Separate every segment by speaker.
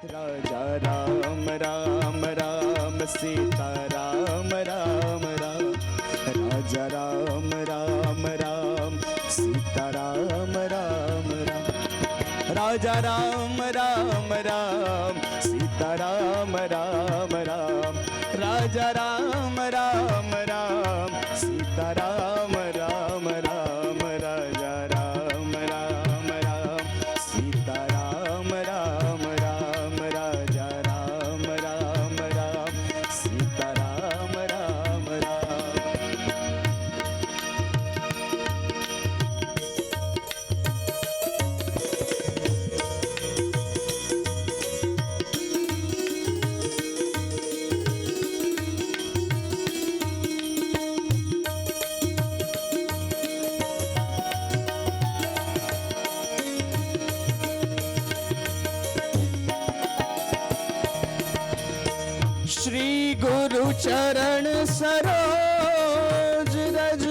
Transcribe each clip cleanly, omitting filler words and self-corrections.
Speaker 1: राजा राम राम राम सीता राम राम राम, राजा राम राम राम सीता राम राम राम, राजा राम राम राम सीता राम राम राम, राजा राम राम राम सीता राम राम राम, राजा राम राम राम सीता राम राम राम, राजा राम राम राम सीता राम राम राम। श्री गुरु चरण सरोज रज,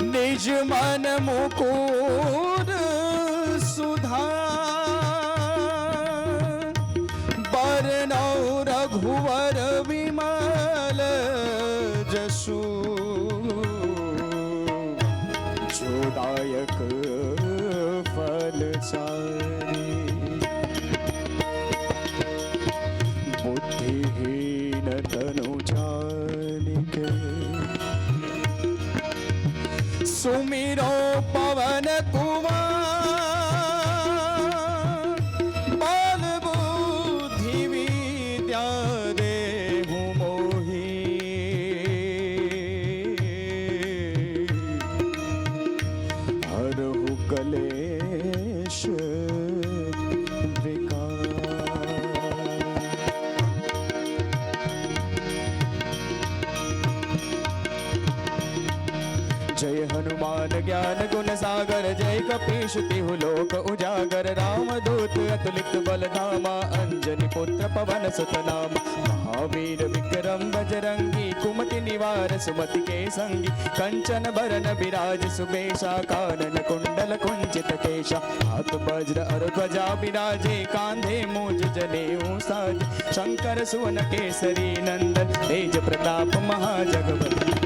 Speaker 1: निज मन मुकुर सुधार, बरनौ रघुवर विमल जसु, जोदायक फल चारि, बुद्धिहीन तनु जानिके, सुमिरो पवन कुमार, बल बुद्धि विद्या देहु मोहि, हरहु कलेश जय हनुमान ज्ञान गुण सागर, जय कपीश तिहु लोक उजागर, राम दूत अतुलित बल धामा, अंजनी पुत्र पवन सुत नामा, महावीर विक्रम बजरंगी, कुमति निवार सुमति के संगी, कंचन बरन विराज सुबेशा, कानन कुंडल कुंचित केशा, हाथ वज्र और ध्वजा विराजे, कांधे मूज जनेऊ साजे, शंकर सुवन केसरी नंदन, तेज प्रताप महाजगवंदन,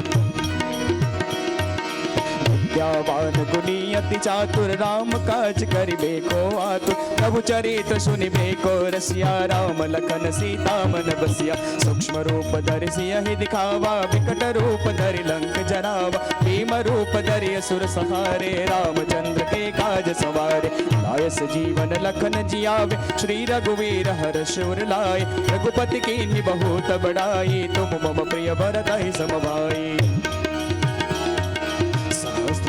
Speaker 1: विद्यावान गुणी अति चातुर, राम काज करिबे को आतुर, प्रभु चरित्र सुनिबे को रसिया, राम लखन सीता मन बसिया, सूक्ष्म रूप धरि सियहि दिखावा, विकट रूप धरि लंक जरावा, भीम रूप धरि असुर संहारे, रामचंद्र के काज सवारे, लायस जीवन लखन जियावे, श्री रघुवीर हर्ष उर लाए, रघुपति कीन्ही बहुत बड़ाई, तुम मम प्रिय भरतहि सम भाई,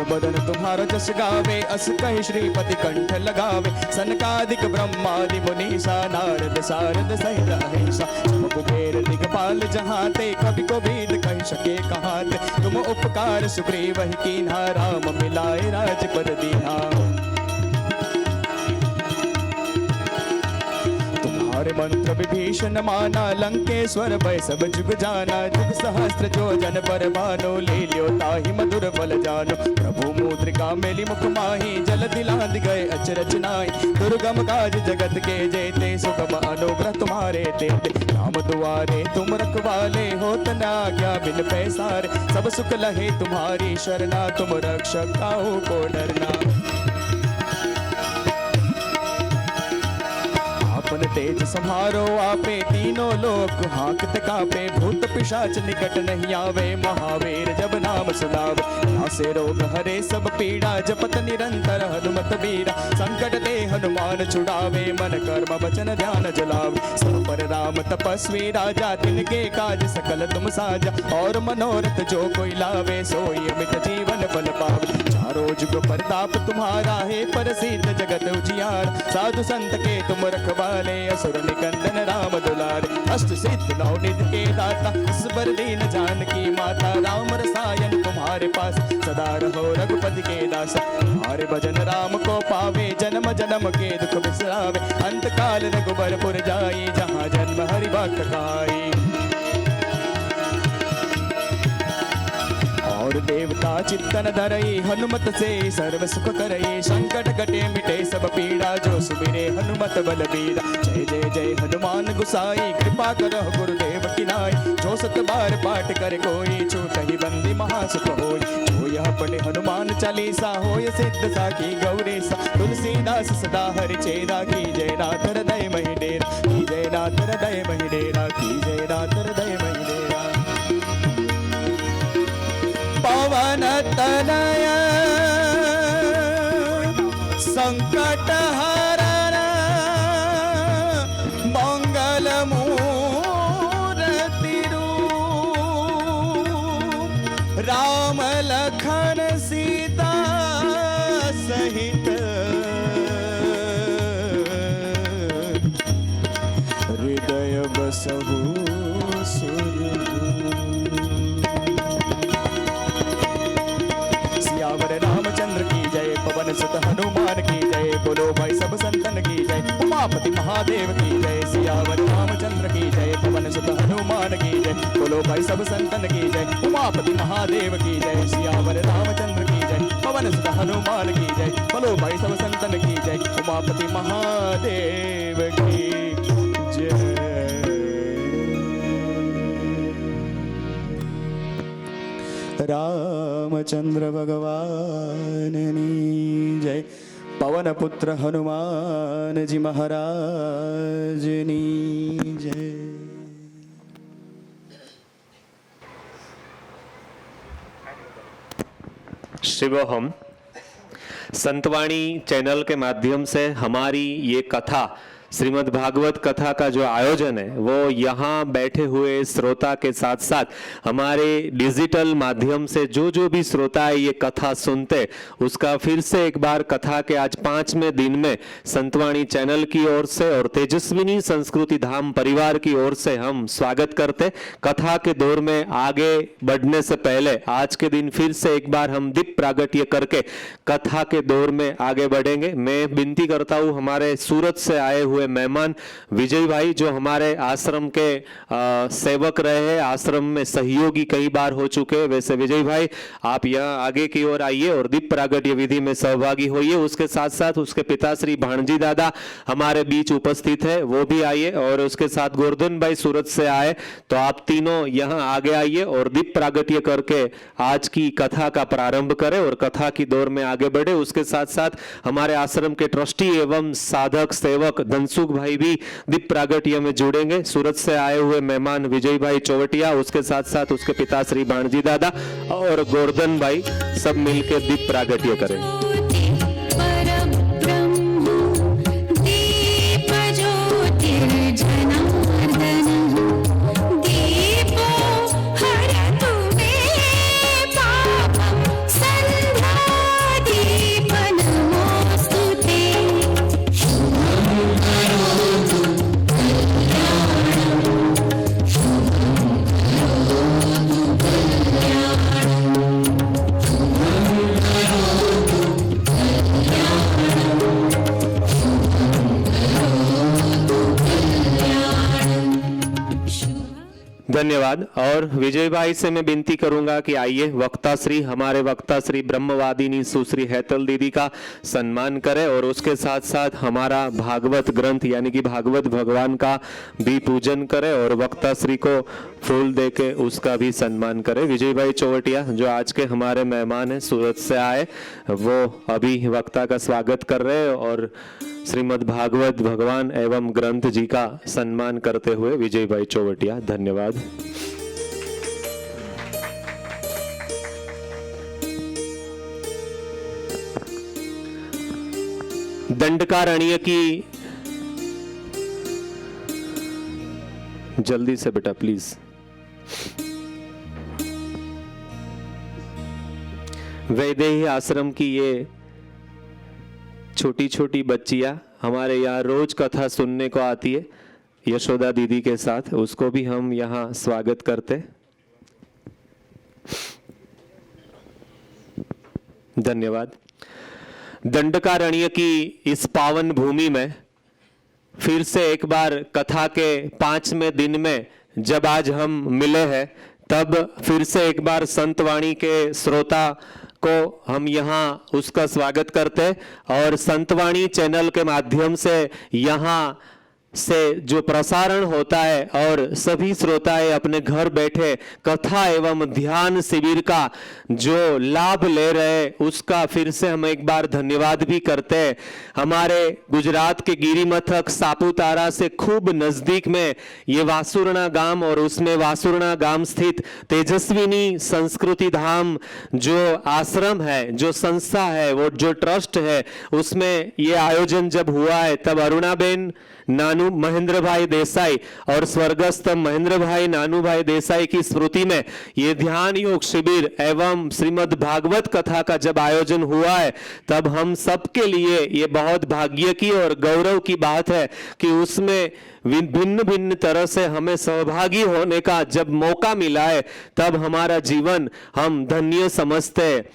Speaker 1: बदन तुम्हारा जस गावे, अस कहि श्रीपति कंठ लगावे, सनकादिक ब्रह्मादि मुनीसा, नारद सारद सहित अहिंसा, तुम कुबेर दिगपाल जहाँ ते, कवि कोविद कहि सके कहाँ ते, तुम उपकार सुग्रीव ही कीन्हा, राम मिलाए राजपद दीन्हा, तुम्हारे मंत्र विभीषण माना, लंकेश्वर भय सब जुग जाना, जुग सहस्त्र जो जन पर भानो, ले लियो ताहि मधुर फल जानो, प्रभु मुद्रिका मेली मुख माही, जल दिलांद गए अचरज नाहि, दुर्गम काज जगत के जेते, सुगम अनुग्रह तुम्हारे तेते, राम दुआरे तुम रखवाले, होत न आज्ञा बिन पैसारे, सब सुख लहे तुम्हारी शरणा, तुम रक्षक काहू को डरना, अपन तेज सम्हारो आपे, तीनों लोक हांकत कापे, भूत पिशाच निकट नहीं आवे, महावीर जब नाम सुनावे, नासे रोग हरे सब पीड़ा, जपत निरंतर हनुमत बीरा, संकट ते हनुमान छुड़ावे, मन कर्म वचन ध्यान जलावे, सब पर राम तपस्वी राजा, तिनके काज सकल तुम साजा, और मनोरथ जो कोई लावे, सोई अमित जीवन फल पावे, चारों जुग प्रताप तुम्हारा है, प्रसिद्ध जगत उजियार, साधु संत के तुम रखवाले, असुर निकंदन राम दुलारे, अष्ट सिद्ध नौ निधि के दाता, स्वर दीन जानकी माता, राम रसायन तुम्हारे पास, सदा रहो रघुपति के दासा, तुम्हारे भजन राम को पावे, जन्म जन्म के दुख बिसरावे, अंत काल रघुबरपुर जाई, जहाँ जन्म हरि भक्त कहाई, और देवता चित्तन धरई हनुमत से सर्व सुख करई संकट कटे मिटे सब पीड़ा जो सुमिरे हनुमत बलबीरा जय जय जय हनुमान गुसाई कृपा करह गुरुदेव की नाई जो सत बार पाठ कर कोई छूट ही बंदी महासुख होई जो यह पढ़े हनुमान चालीसा होय सिद्ध साखी गौरीसा तुलसीदास सदा हरि चेरा की जय नाथ हृदय महि डेरा की जय नाथ हृदय महि डेरा की जय नाथ हृदय महि डेरा पवन तनय संकट हरण मंगल मूर्ति रूप राम लखन सीता सहित हृदय बसहु सियावर रामचंद्र की जय पवन सुत हनुमान की जय बोलो भाई सब संतन की जय उमापति महादेव की जय सियावर रामचंद्र की जय पवन सुत हनुमान की जय बोलो भाई सब संतन की जय उमापति महादेव की जय सियावर रामचंद्र की जय पवन सुत हनुमान की जय बोलो भाई सब संतन की जय उमापति महादेव की जय। रामचंद्र भगवाननी जय पवन पुत्र हनुमान जी महाराजनी जय।
Speaker 2: शिवोहम संतवाणी चैनल के माध्यम से हमारी ये कथा श्रीमद् भागवत कथा का जो आयोजन है वो यहाँ बैठे हुए श्रोता के साथ साथ हमारे डिजिटल माध्यम से जो भी श्रोता ये कथा सुनते उसका फिर से एक बार कथा के आज 5वें दिन में संतवाणी चैनल की ओर से और तेजस्विनी संस्कृति धाम परिवार की ओर से हम स्वागत करते। कथा के दौर में आगे बढ़ने से पहले आज के दिन फिर से एक बार हम दीप प्रागट्य करके कथा के दौर में आगे बढ़ेंगे। मैं विनती करता हूँ हमारे सूरत से आए हुए मेहमान विजय भाई जो हमारे आश्रम के सेवक रहे हैं, आश्रम में सहयोगी कई बार हो चुके हैं, वैसे विजय भाई आप यहाँ आगे की ओर आइए और दीप प्रागट्य विधि में सहभागी होइए। उसके साथ साथ उसके पिता श्री भाणजी दादा हमारे बीच उपस्थित है, वो भी आइए और उसके साथ गोवर्धन भाई सूरत से आए, तो आप तीनों यहाँ आगे आइए और दीप प्रागट्य करके आज की कथा का प्रारंभ करें और कथा की दौर में आगे बढ़े। उसके साथ साथ हमारे आश्रम के ट्रस्टी एवं साधक सेवक धनसुख भाई भी दीप प्रागट्य में जुड़ेंगे। सूरत से आए हुए मेहमान विजय भाई चौवटिया, उसके साथ साथ उसके पिता श्री भाणजी दादा और गोवर्धन भाई सब मिलकर दीप प्रागट्य करें। धन्यवाद। और विजय भाई से मैं विनती करूंगा कि आइए वक्ता श्री हमारे वक्ता श्री ब्रह्मवादिनी सुश्री हैतल दीदी का सम्मान करें और उसके साथ साथ हमारा भागवत ग्रंथ यानी कि भागवत भगवान का भी पूजन करें और वक्ता श्री को फूल देके उसका भी सम्मान करें। विजय भाई चौवटिया जो आज के हमारे मेहमान हैं सूरत से आए, वो अभी वक्ता का स्वागत कर रहे हैं और श्रीमद् भागवत भगवान एवं ग्रंथ जी का सम्मान करते हुए विजय भाई चौवटिया। धन्यवाद। दंडकारण्य की जल्दी से बेटा प्लीज। वैदेही आश्रम की ये छोटी छोटी बच्चियां हमारे यहाँ रोज कथा सुनने को आती है यशोदा दीदी के साथ, उसको भी हम यहाँ स्वागत करते। धन्यवाद। दंडकारण्य की इस पावन भूमि में फिर से एक बार कथा के 5वें दिन में जब आज हम मिले हैं तब फिर से एक बार संत वाणी के श्रोता को हम यहाँ उसका स्वागत करते और संत वाणी चैनल के माध्यम से यहाँ से जो प्रसारण होता है और सभी श्रोताएं अपने घर बैठे कथा एवं ध्यान शिविर का जो लाभ ले रहे उसका फिर से हम एक बार धन्यवाद भी करते हैं। हमारे गुजरात के गिरिमथक सापुतारा से खूब नजदीक में ये वासुरना गांव और उसमें वासुरना गांव स्थित तेजस्विनी संस्कृति धाम जो आश्रम है, जो संस्था है, वो जो ट्रस्ट है, उसमें ये आयोजन जब हुआ है तब अरुणाबेन नानू महेंद्र भाई देसाई और स्वर्गस्थ महेंद्र भाई नानू भाई देसाई की स्मृति में ये ध्यान योग शिविर एवं श्रीमद् भागवत कथा का जब आयोजन हुआ है तब हम सबके लिए ये बहुत भाग्य की और गौरव की बात है कि उसमें भिन्न भिन्न तरह से हमें सहभागी होने का जब मौका मिला है तब हमारा जीवन हम धन्य समझते हैं।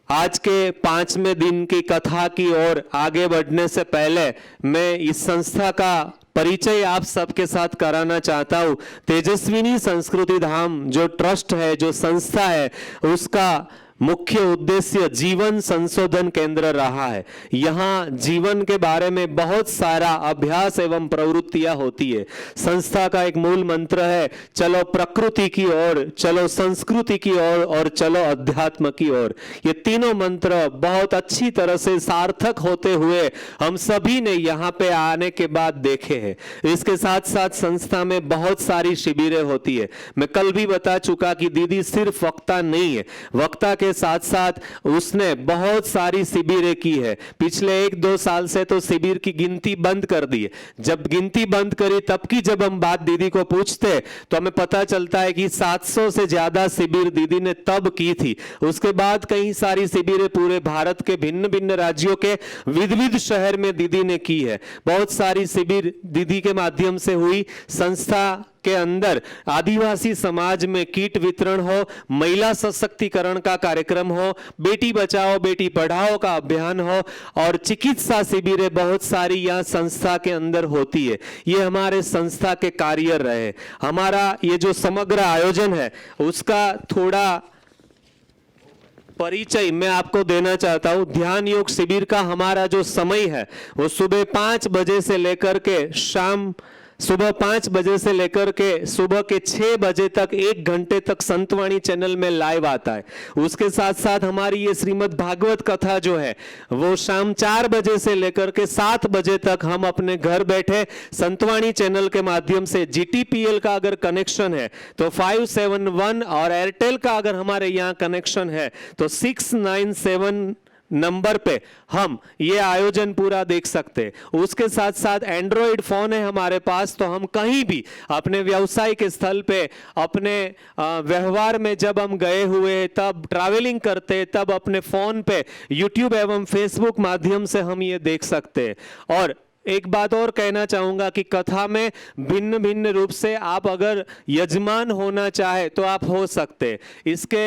Speaker 2: आज के 5वें दिन की कथा की ओर आगे बढ़ने से पहले मैं इस संस्था का परिचय आप सबके साथ कराना चाहता हूँ। तेजस्विनी संस्कृति धाम जो ट्रस्ट है, जो संस्था है, उसका मुख्य उद्देश्य जीवन संशोधन केंद्र रहा है। यहाँ जीवन के बारे में बहुत सारा अभ्यास एवं प्रवृत्तियां होती है। संस्था का एक मूल मंत्र है, चलो प्रकृति की ओर, चलो संस्कृति की ओर और चलो अध्यात्म की ओर। ये तीनों मंत्र बहुत अच्छी तरह से सार्थक होते हुए हम सभी ने यहाँ पे आने के बाद देखे हैं। इसके साथ साथ संस्था में बहुत सारी शिविरें होती है। मैं कल भी बता चुका कि दीदी सिर्फ वक्ता नहीं है, वक्ता के साथ साथ उसने बहुत सारी शिविरें की है। पिछले 1-2 साल से तो शिविर की गिनती बंद कर दी है। जब गिनती बंद करी तब की जब हम बात दीदी को पूछते तो हमें पता चलता है कि 700 से ज्यादा शिविर दीदी ने तब की थी। उसके बाद कई सारी शिविरें पूरे भारत के भिन्न भिन्न राज्यों के विविध शहर में दीदी ने की है। बहुत सारी शिविर दीदी के माध्यम से हुई। संस्था के अंदर आदिवासी समाज में किट वितरण हो, महिला सशक्तिकरण का कार्यक्रम हो, बेटी बचाओ बेटी पढ़ाओ का अभियान हो और चिकित्सा शिविरें बहुत सारी यहाँ संस्था के अंदर होती है। ये हमारे संस्था के कार्य रहे। हमारा ये जो समग्र आयोजन है उसका थोड़ा परिचय मैं आपको देना चाहता हूँ। ध्यान योग शिविर का हमारा जो समय है वो सुबह 5 बजे से लेकर के सुबह 5 बजे से लेकर के सुबह के 6 बजे तक 1 घंटे तक संतवाणी चैनल में लाइव आता है। उसके साथ साथ हमारी ये श्रीमद् भागवत कथा जो है वो शाम 4 बजे से लेकर के 7 बजे तक हम अपने घर बैठे संतवाणी चैनल के माध्यम से GTPL का अगर कनेक्शन है तो 571 और एयरटेल का अगर हमारे यहाँ कनेक्शन है तो 697 नंबर पे हम ये आयोजन पूरा देख सकते हैं। उसके साथ साथ एंड्रॉइड फोन है हमारे पास, तो हम कहीं भी अपने व्यावसायिक स्थल पे अपने व्यवहार में जब हम गए हुए तब ट्रैवलिंग करते तब अपने फोन पे यूट्यूब एवं फेसबुक माध्यम से हम ये देख सकते हैं। और एक बात और कहना चाहूंगा कि कथा में भिन्न भिन्न रूप से आप अगर यजमान होना चाहे तो आप हो सकते। इसके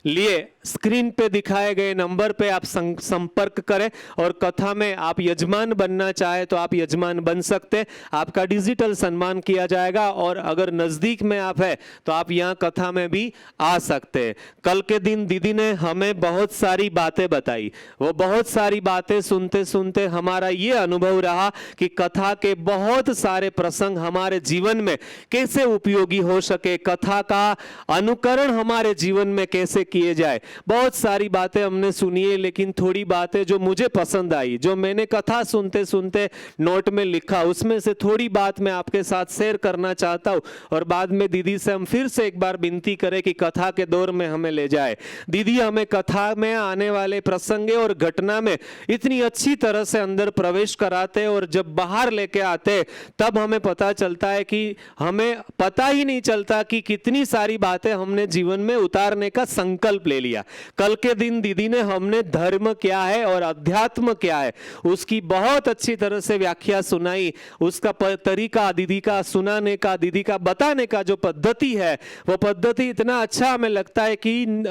Speaker 2: लिए स्क्रीन पे दिखाए गए नंबर पे आप संपर्क करें और कथा में आप यजमान बनना चाहे तो आप यजमान बन सकते। आपका डिजिटल सम्मान किया जाएगा और अगर नजदीक में आप है तो आप यहाँ कथा में भी आ सकते हैं। कल के दिन दीदी ने हमें बहुत सारी बातें बताई। वो बहुत सारी बातें सुनते सुनते हमारा ये अनुभव रहा कि कथा के बहुत सारे प्रसंग हमारे जीवन में कैसे उपयोगी हो सके, कथा का अनुकरण हमारे जीवन में कैसे किए जाए। बहुत सारी बातें हमने सुनी है, लेकिन थोड़ी बातें जो मुझे पसंद आई, जो मैंने कथा सुनते सुनते नोट में लिखा, उसमें से थोड़ी बात मैं आपके साथ शेयर करना चाहता हूं और बाद में दीदी से हम फिर से एक बार विनती करें कि कथा के दौर में हमें ले जाए। दीदी हमें कथा में आने वाले प्रसंग और घटना में इतनी अच्छी तरह से अंदर प्रवेश कराते और जब बाहर लेके आते तब हमें पता चलता है कि हमें पता ही नहीं चलता कि कितनी सारी बातें हमने जीवन में उतारने का संकल्प ले लिया। कल के दिन दीदी ने हमने धर्म क्या है और अध्यात्म क्या है उसकी बहुत अच्छी तरह से व्याख्या सुनाई। उसका तरीका दीदी का सुनाने का, दीदी का बताने का जो पद्धति है वो पद्धति इतना अच्छा हमें लगता है कि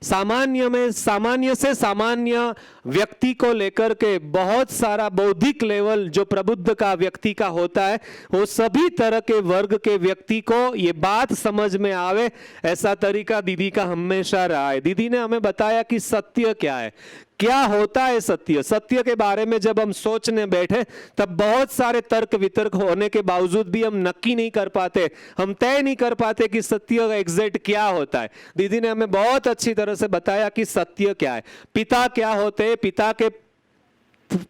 Speaker 2: सामान्य से सामान्य व्यक्ति को लेकर के बहुत सारा बौद्धिक लेवल जो प्रबुद्ध का व्यक्ति का होता है, वो सभी तरह के वर्ग के व्यक्ति को ये बात समझ में आवे, ऐसा तरीका दीदी का हमेशा रहा है। दीदी ने हमें बताया कि सत्य क्या है, क्या होता है सत्य। सत्य के बारे में जब हम सोचने बैठे तब बहुत सारे तर्क वितर्क होने के बावजूद भी हम नक्की नहीं कर पाते, हम तय नहीं कर पाते कि सत्य एग्जैक्ट क्या होता है। दीदी ने हमें बहुत अच्छी तरह से बताया कि सत्य क्या है, पिता क्या होते हैं,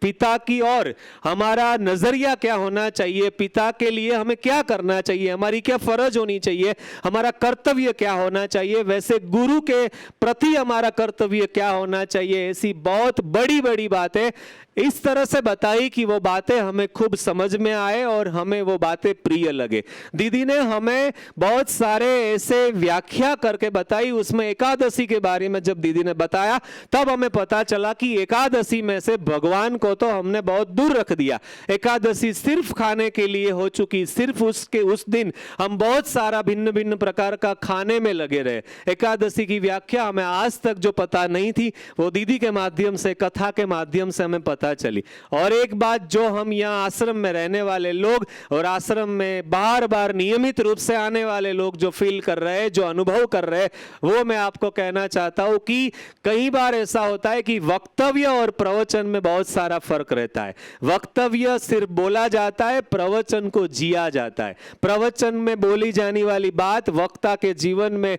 Speaker 2: पिता की ओर हमारा नजरिया क्या होना चाहिए, पिता के लिए हमें क्या करना चाहिए, हमारी क्या फर्ज होनी चाहिए, हमारा कर्तव्य क्या होना चाहिए, वैसे गुरु के प्रति हमारा कर्तव्य क्या होना चाहिए। ऐसी बहुत बड़ी बड़ी बातें इस तरह से बताई कि वो बातें हमें खूब समझ में आए और हमें वो बातें प्रिय लगे। दीदी ने हमें बहुत सारे ऐसे व्याख्या करके बताई, उसमें एकादशी के बारे में जब दीदी ने बताया तब हमें पता चला कि एकादशी में से भगवान को तो हमने बहुत दूर रख दिया। एकादशी सिर्फ खाने के लिए हो चुकी, सिर्फ उस दिन हम बहुत सारा भिन्न भिन्न प्रकार का खाने में लगे रहे। एकादशी की व्याख्या हमें आज तक जो पता नहीं थी वो दीदी के माध्यम से, कथा के माध्यम से हमें पता चली। और एक बात जो हम यहाँ आश्रम में रहने वाले लोग और आश्रम में बार बार नियमित रूप से आने वाले लोग जो फील कर रहे हैं, जो अनुभव कर रहे हैं, वो मैं आपको कहना चाहता हूं कि कई बार ऐसा होता है कि वक्तव्य और प्रवचन में बहुत सारा फर्क रहता है। वक्तव्य सिर्फ बोला जाता है, प्रवचन को जिया जाता है। प्रवचन में बोली जाने वाली बात वक्ता के जीवन में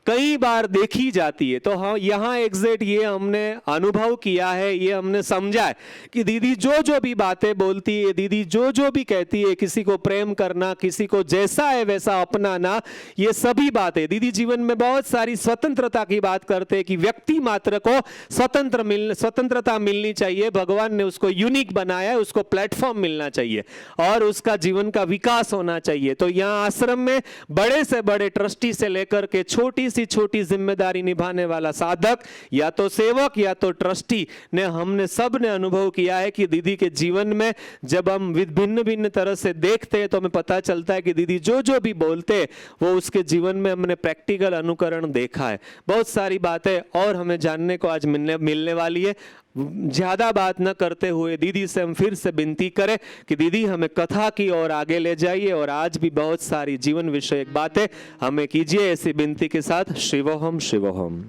Speaker 2: कई बार देखी जाती है। तो हाँ, यहाँ एग्जैक्ट ये हमने अनुभव किया है, ये हमने समझा है कि दीदी जो जो भी बातें बोलती है, दीदी जो जो भी कहती है, किसी को प्रेम करना, किसी को जैसा है वैसा अपनाना, ये सभी बातें दीदी जीवन में बहुत सारी स्वतंत्रता की बात करते हैं कि व्यक्ति मात्र को स्वतंत्रता मिलनी चाहिए। भगवान ने उसको यूनिक बनाया है, उसको प्लेटफॉर्म मिलना चाहिए और उसका जीवन का विकास होना चाहिए। तो यहाँ आश्रम में बड़े से बड़े ट्रस्टी से लेकर के छोटी सी छोटी जिम्मेदारी निभाने वाला साधक या तो सेवक या तो ट्रस्टी ने, हमने सब ने अनुभव किया है कि दीदी के जीवन में जब हम भिन्न भिन्न तरह से देखते हैं तो हमें पता चलता है कि दीदी जो जो भी बोलते हैं वो उसके जीवन में हमने प्रैक्टिकल अनुकरण देखा है। बहुत सारी बातें और हमें जानने को आज मिलने वाली है। ज्यादा बात न करते हुए दीदी से हम फिर से विनती करें कि दीदी हमें कथा की ओर आगे ले जाइए और आज भी बहुत सारी जीवन विषयक बातें हमें कीजिए। ऐसी विनती के साथ शिवोहम शिवोहम।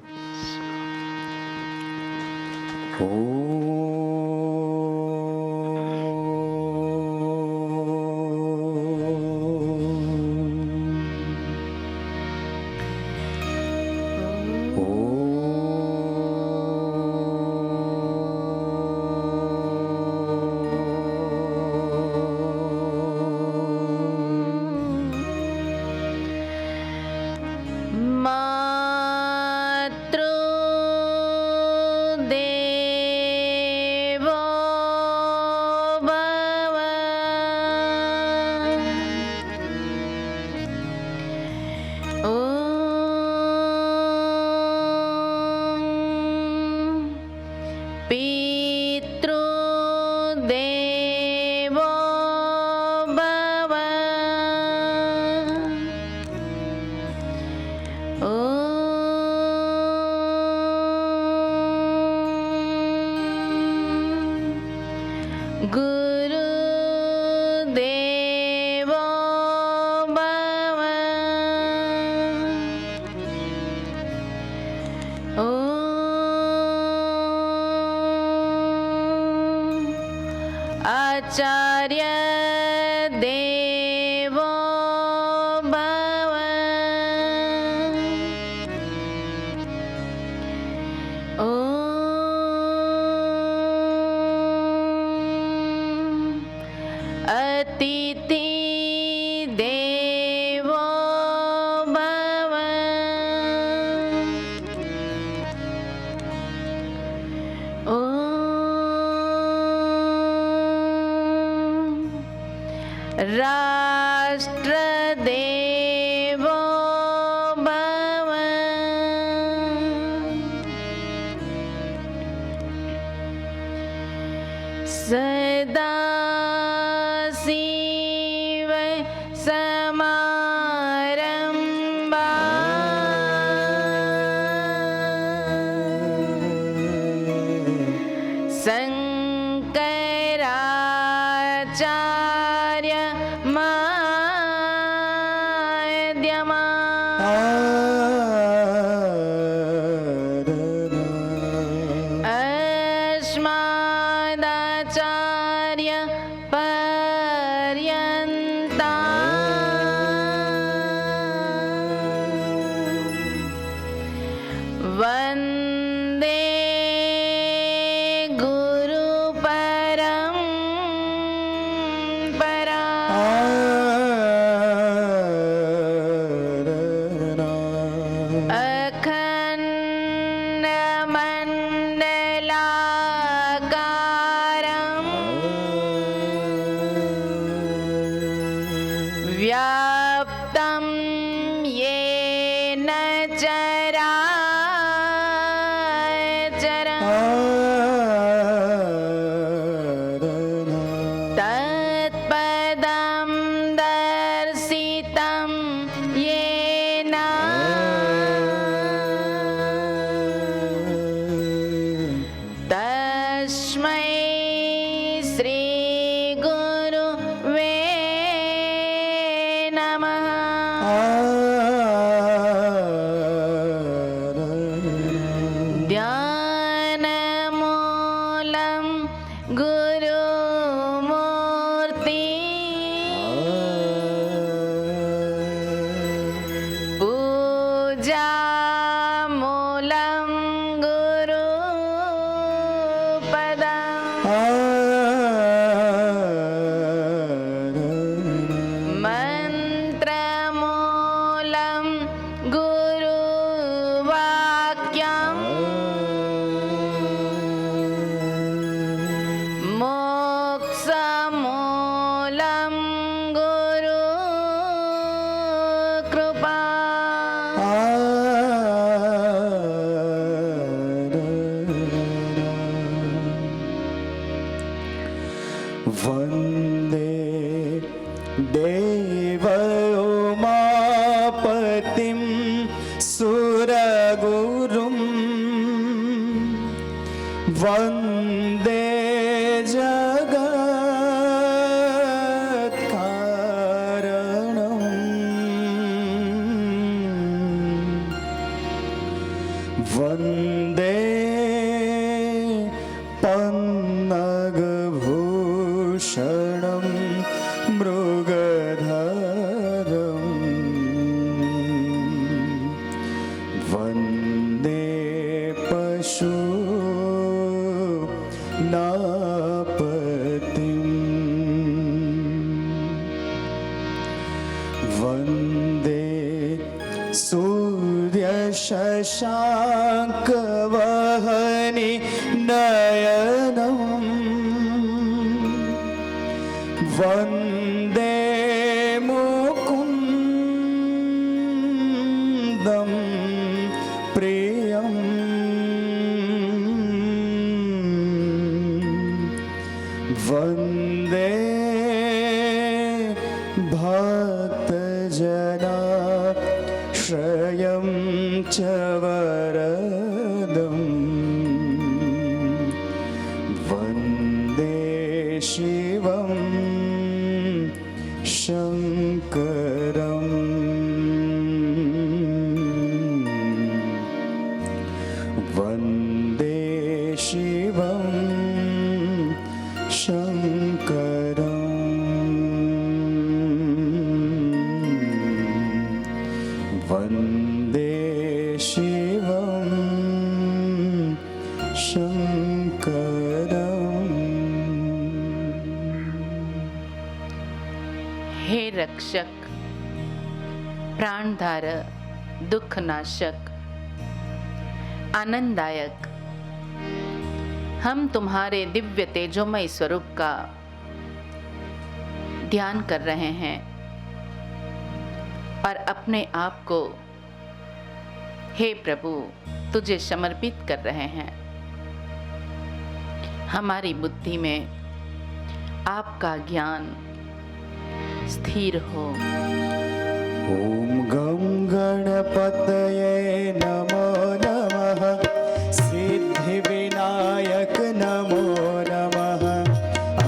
Speaker 3: आचार्य देवो भव। अतिथि देवो भव। राष्ट्र देवो भव। सदा शिव समारंभा। शंकराचार्य आचार्य मध्यमा अस्मदाचार्य पर्यन्ता वन्दे गुरु परम्परा अखण्डमण्डलाकारम् व्याप्तं येन चराचरम् तत्पदं दर्शितं येन तस्मै श्रीगुरुवे नमः ध्यानमूलं गुरुमूर्ति पूजामूलं गुरुपदम् मन्त्रमूलं गुरुवाक्यम् मोक्षमूलं गुरुकृपा
Speaker 1: वन्दे देवोमापतिं सुरगुरुं वन्दे जगत्कारणम् वन्दे पन्नगभूषणं मृगधरम् वन्दे पशूनापतिम् वन्दे सूर्यशशाङ्कवहनि नयनम् वन्दे मुकुन्दं प्रियम् वन्दे भक्तजनाश्रयं च वरदम् वन्दे शिवं शङ्करम् वन्दे शिवं शङ्करम् वन्दे शिवं शङ्करम्।
Speaker 3: हे रक्षक प्राणधारक दुखनाशक आनंददायक हम तुम्हारे दिव्य तेजोमय स्वरूप का ध्यान कर रहे हैं और अपने आप को हे प्रभु तुझे समर्पित कर रहे हैं। हमारी बुद्धि में आपका ज्ञान स्थिर हो।
Speaker 1: ॐ गं गणपतये नमो नमः सिद्धिविनायक नमो नमः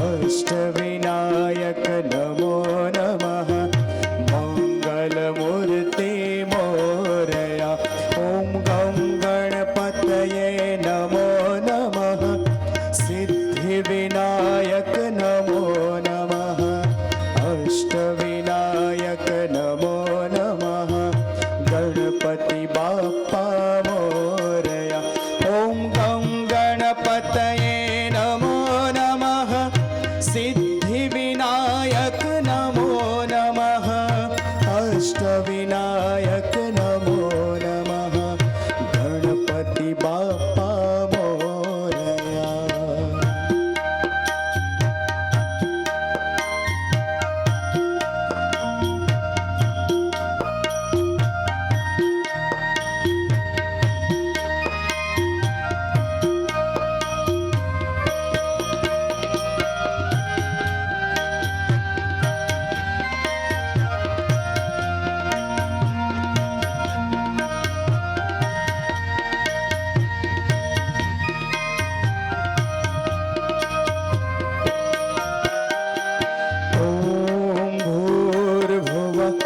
Speaker 1: अष्टविनायक सिद्धिविनायक नमो नमः मंगलमूर्ति मोरया ओम गं गणपतये नमो नमः सिद्धिविनायक नमो नमः अष्टविनायक नमो नमः गणपति बाप्पा मोरया ओम गं गणपतये नमो नमः सिद्धिविनायक नमो नमः अष्टविनायक नमो नमः गणपति बाप्पा मोरया।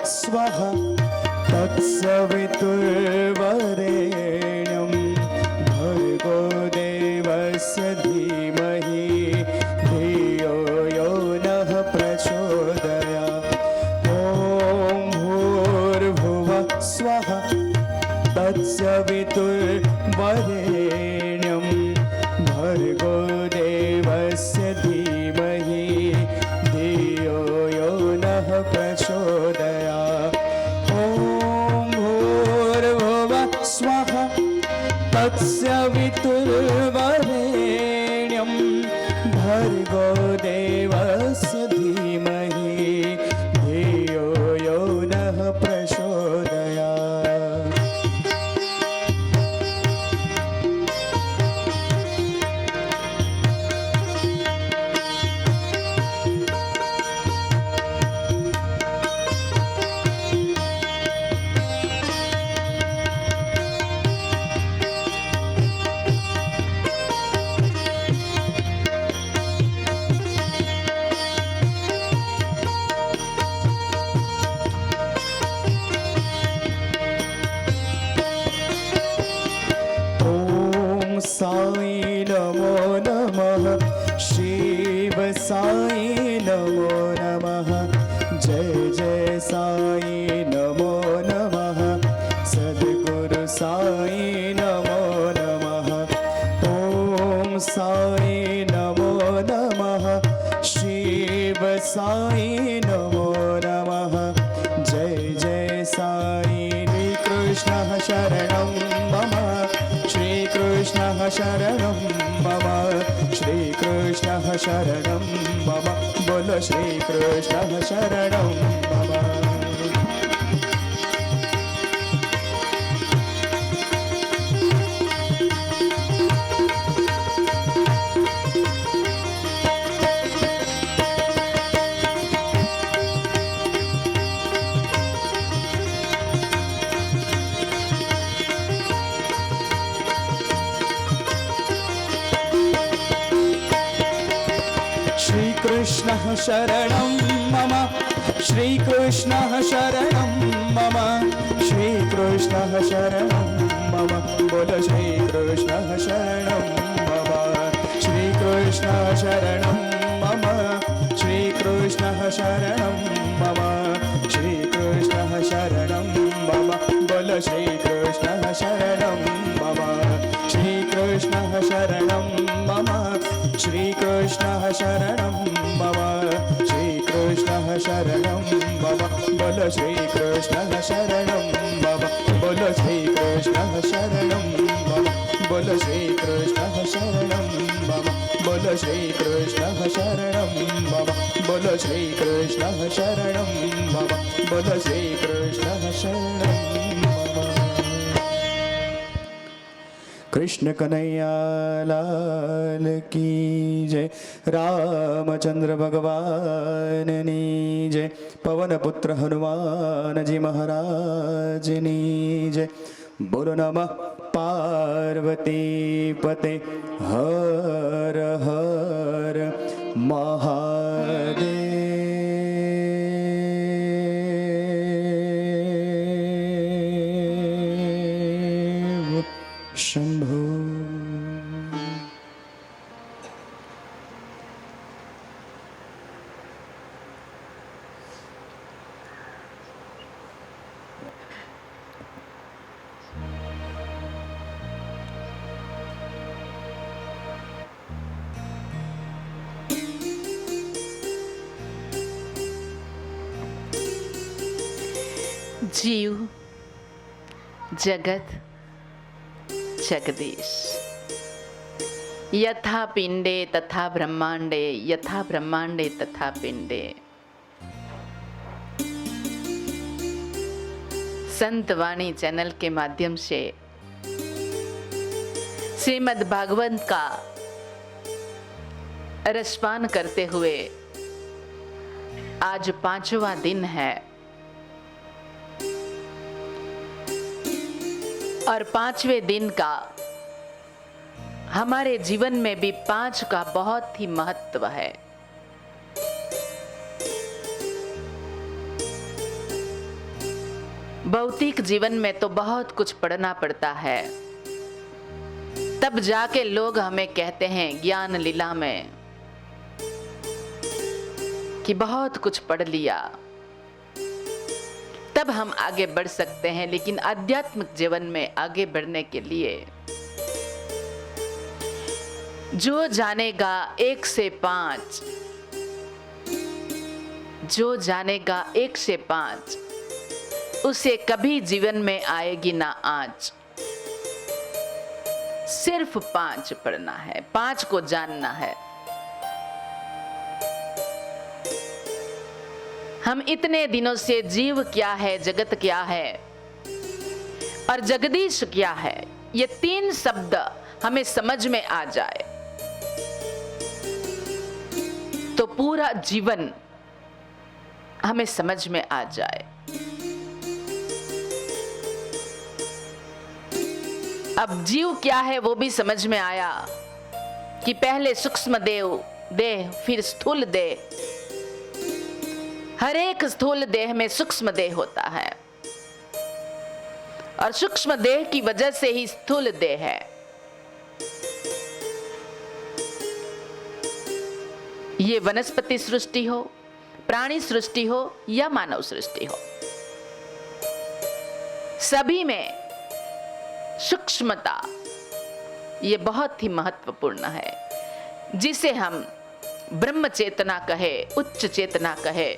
Speaker 1: स्वः तत्सवितुर्वरेण्यं भर्गो देवस्य धीमहि धियो यो नः प्रचोदयात् ॐ भूर्भुवः स्वः तत्सवितुर्वरेण्यं भर्गो देवस्य धीमहि धियो यो नः प्रचोदयात् स्वः तत्सवितुर्वरेण्यं भर्गो देवस्य धीमहि धियो यो नः प्रचोदयात्। साई नमो नमः शिव साई नमो नमः जय जय साई नमो नमः सद्गुरु साई नमो नमः ओम साई नमो नमः शिव साई नमो नमः जय जय साई कृष्णः शरणं मम श्रीकृष्णः शरणं मम श्रीकृष्णः शरणं मम बोलो श्रीकृष्णः शरणं मम। श्रीकृष्णः शरणं मम श्रीकृष्णः शरणं मम श्रीकृष्णः शरणं मम बोलो श्रीकृष्णः शरणं मम श्रीकृष्णः शरणं मम श्रीकृष्णः शरणं मम श्रीकृष्णः शरणं मम बोलो श्रीकृष्णः शरणं मम श्रीकृष्णः शरणं मम श्रीकृष्णः शरणं मम श्रीकृष्णः शरणं मम बोलो श्रीकृष्णः शरणं मम बोलो श्रीकृष्णः शरणं मम बोलो श्रीकृष्णः शरणं मम बोलो श्रीकृष्णः शरणं मम बोलो श्रीकृष्णः शरणं मम बोलो श्रीकृष्णः शरणं मम। कृष्ण कन्हैया लाल की जय रामचंद्र भगवान नी जय पवन पुत्र हनुमान जी महाराज नी जय बोलो नमः पार्वती पते हर हर महादेव। शंभो।
Speaker 3: जीव, जगत, जगदीश, यथा पिंडे तथा ब्रह्मांडे, यथा ब्रह्मांडे तथा पिंडे। संत वाणी चैनल के माध्यम से श्रीमद् भागवत का रसपान करते हुए आज 5वां दिन है और 5वें दिन का हमारे जीवन में भी 5 का बहुत ही महत्व है। भौतिक जीवन में तो बहुत कुछ पढ़ना पड़ता है, तब जाके लोग हमें कहते हैं ज्ञान लीला में कि बहुत कुछ पढ़ लिया, तब हम आगे बढ़ सकते हैं। लेकिन आध्यात्मिक जीवन में आगे बढ़ने के लिए जो जानेगा 1 से 5, जो जानेगा 1 से 5, उसे कभी जीवन में आएगी ना आँच। सिर्फ 5 पढ़ना है, 5 को जानना है। हम इतने दिनों से जीव क्या है, जगत क्या है और जगदीश क्या है, ये 3 शब्द हमें समझ में आ जाए तो पूरा जीवन हमें समझ में आ जाए। अब जीव क्या है वो भी समझ में आया कि पहले सूक्ष्म देह फिर स्थूल देह। हर एक स्थूल देह में सूक्ष्म देह होता है और सूक्ष्म देह की वजह से ही स्थूल देह है। ये वनस्पति सृष्टि हो, प्राणी सृष्टि हो या मानव सृष्टि हो, सभी में सूक्ष्मता ये बहुत ही महत्वपूर्ण है, जिसे हम ब्रह्म चेतना कहे, उच्च चेतना कहे,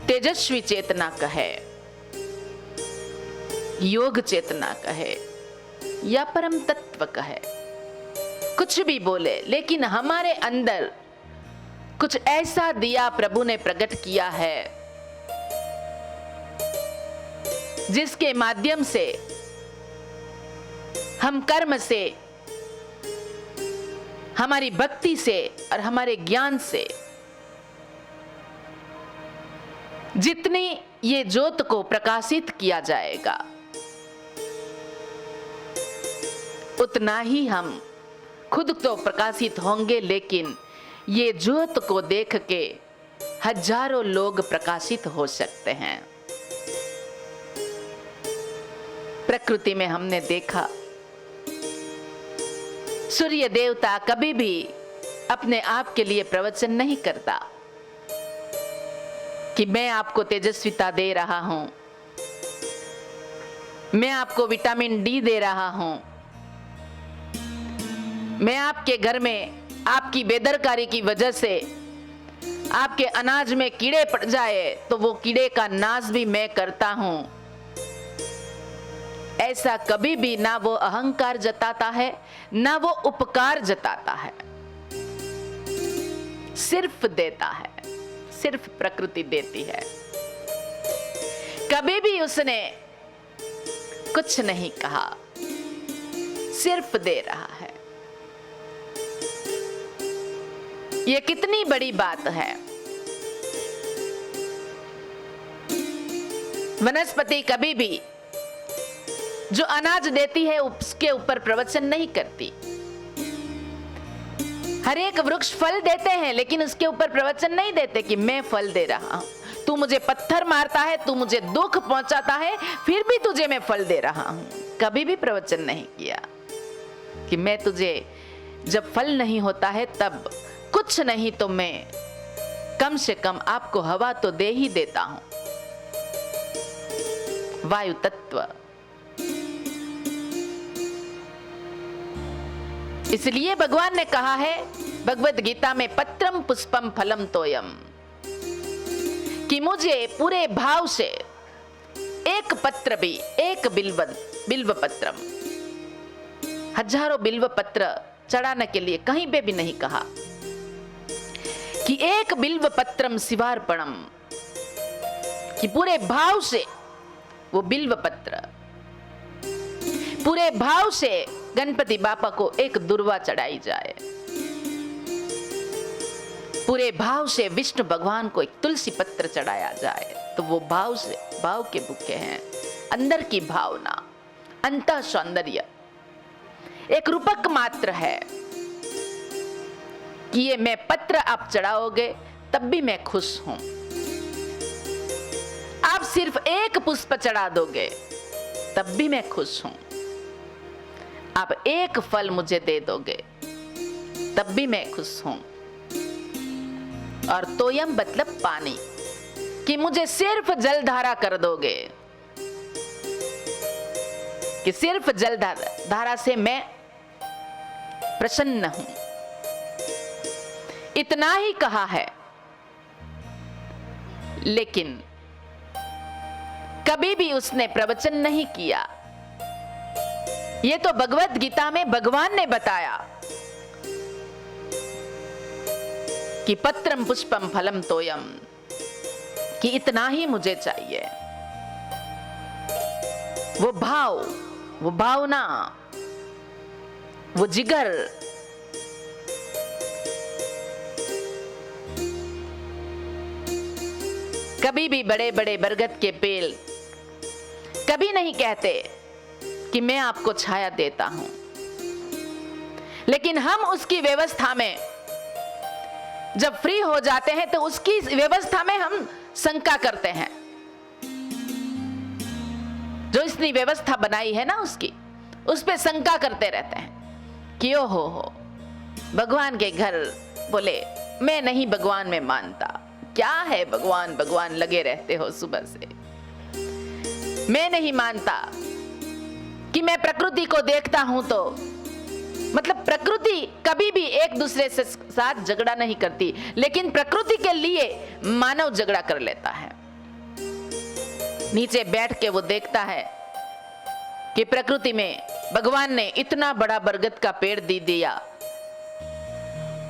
Speaker 3: तेजस्वी चेतना कहे, योग चेतना कहे या परम तत्व कहे, कुछ भी बोले, लेकिन हमारे अंदर कुछ ऐसा दिया प्रभु ने प्रकट किया है जिसके माध्यम से हम कर्म से, हमारी भक्ति से और हमारे ज्ञान से जितनी ये ज्योत को प्रकाशित किया जाएगा उतना ही हम खुद तो प्रकाशित होंगे, लेकिन ये ज्योत को देख के हजारों लोग प्रकाशित हो सकते हैं। प्रकृति में हमने देखा सूर्य देवता कभी भी अपने आप के लिए प्रवचन नहीं करता कि मैं आपको तेजस्विता दे रहा हूं, मैं आपको विटामिन डी दे रहा हूं, मैं आपके घर में आपकी बेदरकारी की वजह से आपके अनाज में कीड़े पड़ जाए तो वो कीड़े का नाश भी मैं करता हूं। ऐसा कभी भी ना वो अहंकार जताता है ना वो उपकार जताता है, सिर्फ देता है, सिर्फ प्रकृति देती है। कभी भी उसने कुछ नहीं कहा, सिर्फ दे रहा है। ये कितनी बड़ी बात है। वनस्पति कभी भी जो अनाज देती है उसके ऊपर प्रवचन नहीं करती, हर एक वृक्ष फल देते हैं, लेकिन उसके ऊपर प्रवचन नहीं देते कि मैं फल दे रहा हूं। तू मुझे पत्थर मारता है, तू मुझे दुख पहुंचाता है, फिर भी तुझे मैं फल दे रहा हूं। कभी भी प्रवचन नहीं किया कि मैं तुझे जब फल नहीं होता है तब कुछ नहीं तो मैं कम से कम आपको हवा तो दे ही देता हूं। वायु तत्व। इसलिए भगवान ने कहा है भगवत गीता में, पत्रम पुष्पम फलम तोयम, कि मुझे पूरे भाव से एक पत्र भी, एक बिल्व पत्रम, हजारों बिल्व पत्र चढ़ाने के लिए कहीं पे भी नहीं कहा कि एक बिल्व पत्रम शिवार्पणम, कि पूरे भाव से वो बिल्व पत्र, पूरे भाव से गणपति बापा को एक दुर्वा चढ़ाई जाए, पूरे भाव से विष्णु भगवान को एक तुलसी पत्र चढ़ाया जाए, तो वो भाव से, भाव के भूखे हैं, अंदर की भावना, अंतः सौंदर्य एक रूपक मात्र है कि ये मैं पत्र आप चढ़ाओगे तब भी मैं खुश हूं। आप सिर्फ एक पुष्प चढ़ा दोगे तब भी मैं खुश हूं। आप एक फल मुझे दे दोगे तब भी मैं खुश हूं। और तोयम मतलब पानी, कि मुझे सिर्फ जलधारा कर दोगे, कि सिर्फ जलधारा से मैं प्रसन्न हूं। इतना ही कहा है, लेकिन कभी भी उसने प्रवचन नहीं किया। ये तो भगवत गीता में भगवान ने बताया कि पत्रम पुष्पम फलम तोयम, कि इतना ही मुझे चाहिए। वो भाव, वो भावना, वो जिगर, कभी भी बड़े बड़े बरगद के पेड़ कभी नहीं कहते कि मैं आपको छाया देता हूं, लेकिन हम उसकी व्यवस्था में जब फ्री हो जाते हैं तो उसकी व्यवस्था में हम शंका करते हैं। जो इसने व्यवस्था बनाई है ना उसकी, उस पे शंका करते रहते हैं कि ओ हो भगवान के घर, बोले मैं नहीं भगवान में मानता, क्या है भगवान भगवान लगे रहते हो सुबह से। मैं नहीं मानता कि मैं प्रकृति को देखता हूं तो, मतलब प्रकृति कभी भी एक दूसरे से साथ झगड़ा नहीं करती, लेकिन प्रकृति के लिए मानव झगड़ा कर लेता है। नीचे बैठ के वो देखता है कि प्रकृति में भगवान ने इतना बड़ा बरगद का पेड़ दे दिया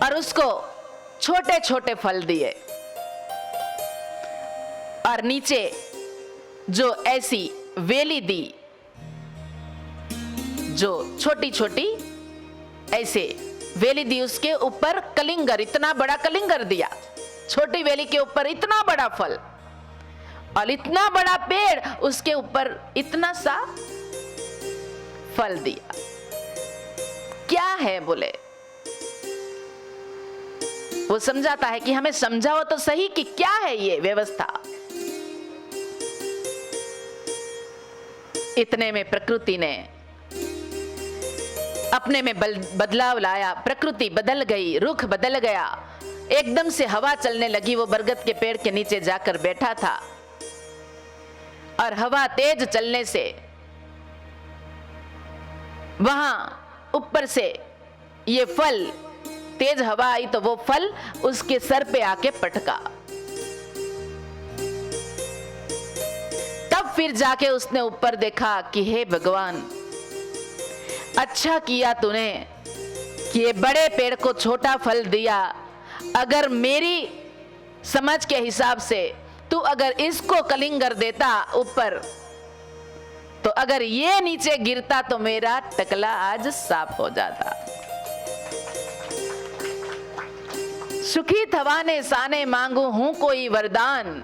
Speaker 3: और उसको छोटे छोटे फल दिए, और नीचे जो ऐसी वेली दी जो छोटी छोटी ऐसे वेली दी, उसके ऊपर कलिंगर, इतना बड़ा कलिंगर दिया, छोटी वेली के ऊपर इतना बड़ा फल, और इतना बड़ा पेड़ उसके ऊपर इतना सा फल दिया। क्या है बोले, वो समझाता है कि हमें समझाओ तो सही कि क्या है ये व्यवस्था। इतने में प्रकृति ने अपने में बदलाव लाया, प्रकृति बदल गई, रुख बदल गया, एकदम से हवा चलने लगी। वो बरगद के पेड़ के नीचे जाकर बैठा था और हवा तेज चलने से वहां ऊपर से ये फल, तेज हवा आई तो वो फल उसके सर पे आके पटका। तब फिर जाके उसने ऊपर देखा कि हे भगवान, अच्छा किया तूने कि ये बड़े पेड़ को छोटा फल दिया। अगर मेरी समझ के हिसाब से तू अगर इसको कलिंगर देता ऊपर, तो अगर ये नीचे गिरता तो मेरा टकला आज साफ हो जाता। सुखी थवाने साने मांगू हूं कोई वरदान,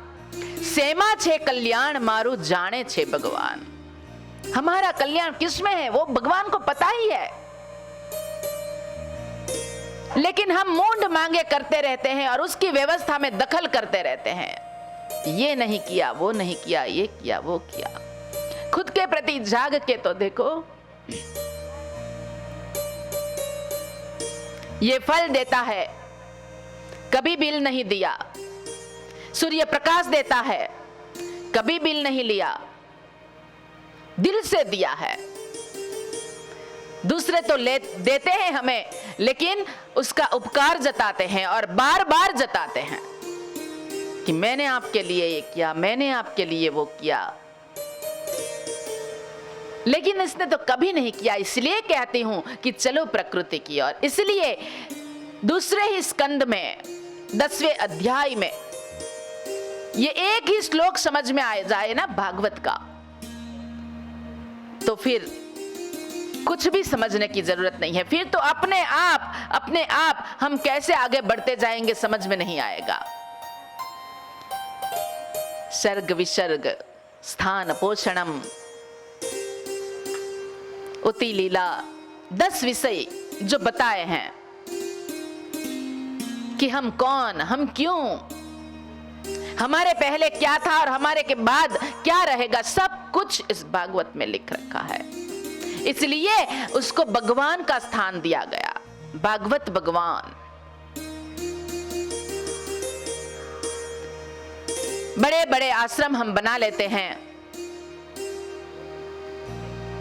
Speaker 3: सेमा छे कल्याण मारू जाने छे भगवान। हमारा कल्याण किसमें है वो भगवान को पता ही है। लेकिन हम मूंड मांगे करते रहते हैं और उसकी व्यवस्था में दखल करते रहते हैं। ये नहीं किया, वो नहीं किया, ये किया, वो किया। खुद के प्रति जाग के तो देखो। ये फल देता है, कभी बिल नहीं दिया। सूर्य प्रकाश देता है, कभी बिल नहीं लिया, दिल से दिया है। दूसरे तो देते हैं हमें, लेकिन उसका उपकार जताते हैं और बार बार जताते हैं कि मैंने आपके लिए ये किया, मैंने आपके लिए वो किया। लेकिन इसने तो कभी नहीं किया। इसलिए कहती हूं कि चलो प्रकृति की ओर। इसलिए दूसरे ही स्कंद में 10वें अध्याय में ये एक ही श्लोक समझ में आ जाए ना भागवत का, तो फिर कुछ भी समझने की जरूरत नहीं है। फिर तो अपने आप हम कैसे आगे बढ़ते जाएंगे समझ में नहीं आएगा। सर्ग विसर्ग स्थान पोषणम उति लीला, 10 विषय जो बताए हैं कि हम कौन, हम क्यों, हमारे पहले क्या था और हमारे के बाद क्या रहेगा, सब कुछ इस भागवत में लिख रखा है। इसलिए उसको भगवान का स्थान दिया गया, भागवत भगवान। बड़े बड़े आश्रम हम बना लेते हैं